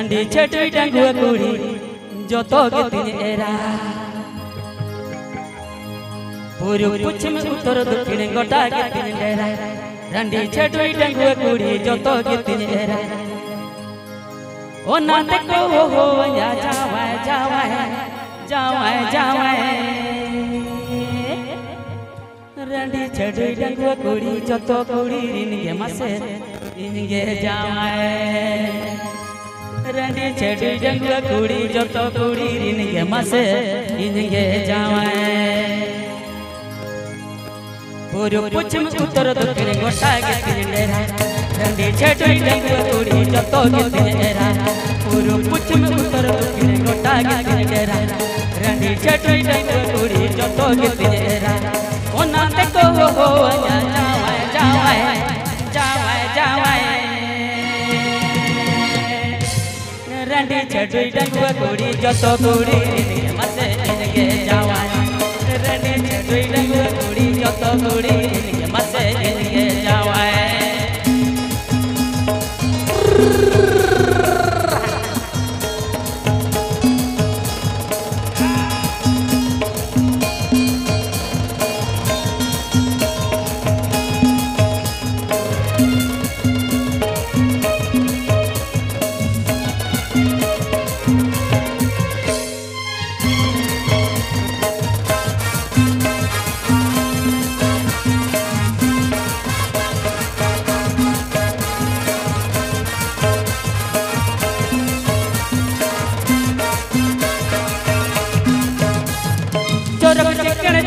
रंडी छटुई डंगुआ कुड़ी जो तो गतिन एरा पूर्व पश्चिम उत्तर दक्षिण गोटा गतिन डेरा रंडी छटुई डंगुआ कुड़ी जो तो गतिन एरा ओ नाते को हो या जावाए जावाए जावाए जावाए रंडी छटुई डंगुआ कुड़ी जो तो कुड़ी इनके मसे इनके जावाए रंडी छटुई डंगुआ कुड़ी जो तो कुड़ी इनके मसे इनके जावाए पूर्व पश्चिम उत्तर दक्षिण गोटा गतिन डेरा रंडी छटुई डंगुआ कुड़ी जो तो गतिन एरा पूर्व पश्चिम उत्तर दक्षिण गोटा गतिन डेरा रंडी छटुई डंगुआ कुड़ी जो तो गतिन एरा ओ नाते को हो या जावाए जावाए जावाए जावाए रंडी छटुई डंगुआ कुड़ी जो तो कुड़ी इनके मसे इनके जावाए रंडी छटुई डंगुआ कुड़ी जो तो कुड़ी इनके मसे इनके जावाए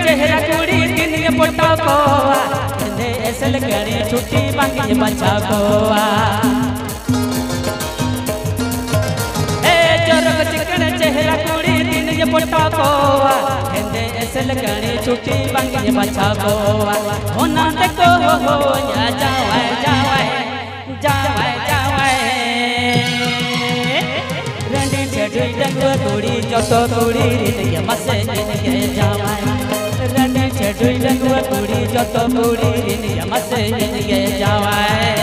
चेहरा कुड़ी दिन ये पोटा कोआ दे ऐसे लगड़ी छुट्टी बाकी बचा कोआ ए चोरक चिकन चेहरा कुड़ी दिन ये पोटा कोआ दे ऐसे लगड़ी छुट्टी बाकी बचा कोआ होना देखो हो या जावाए जावाए जावाए जावाए रंडी छटुई डंगुआ कुड़ी जो तो कुड़ी इनके मसे इनके जावाए रंडी छटुई डंगुआ कुड़ी जो तो कुड़ी इनके मसे इनके जावाए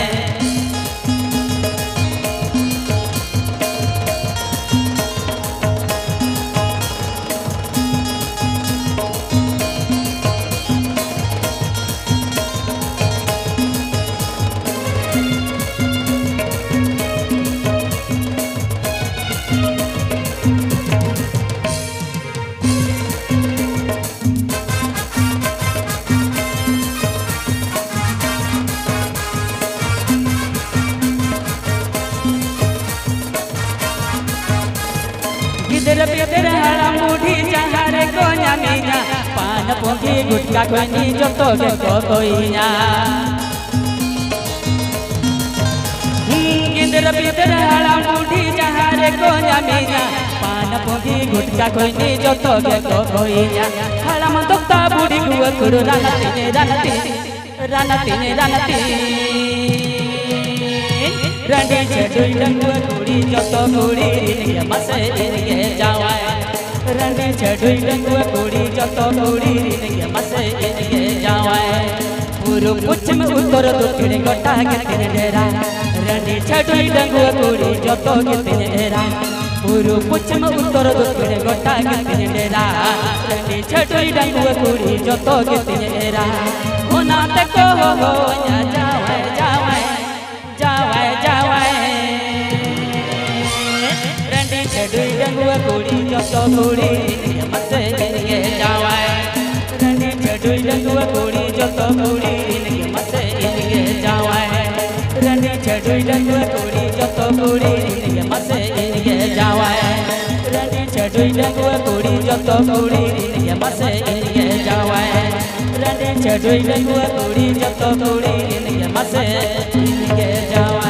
गिदर पिदर हरा मुठी चाहरे को मीना पान पोंगी गुटका कोई जो तो को कोईना गिदर पिदर हरा मुठी चाहरे को मीना पान पोंगी गुटका कोई जो तो को कोईना हरा मन तो बुढ़ी गुआ कुड़ रानती रानती रानती रानती रंडी छटुई डंगुआ कुड़ी जो तो कुड़ी इनके मसे इनके जावाए रंडी छटुई डंगुआ कुड़ी जो तो कुड़ी इनके मसे इनके जावाए पूर्व पश्चिम उत्तर दक्षिण गोटा गतिन डेरा रंडी छटुई डंगुआ कुड़ी जो तो गतिन एरा पूर्व पश्चिम उत्तर दक्षिण गोटा गतिन डेरा रंडी छटुई डंगुआ कुड़ी जो तो गतिन एरा होना देखो हो या जावाए जावाए जावाए जावाए रंडी छटुई डंगुआ कुड़ी जो तो कुड़ी इनके मसे इनके जावाए रंडी छटुई डंगुआ कुड़ी जो तो कुड़ी इनके मसे इनके जावाए रंडी छटुई डंगुआ कुड़ी जो तो कुड़ी इनके मसे इनके जावाए रंडी छटुई डंगुआ कुड़ी जो तो कुड़ी इनके मसे इनके जावाए रंडी छटुई डंगुआ कुड़ी जो तो कुड़ी इनके मसे इनके जावाए।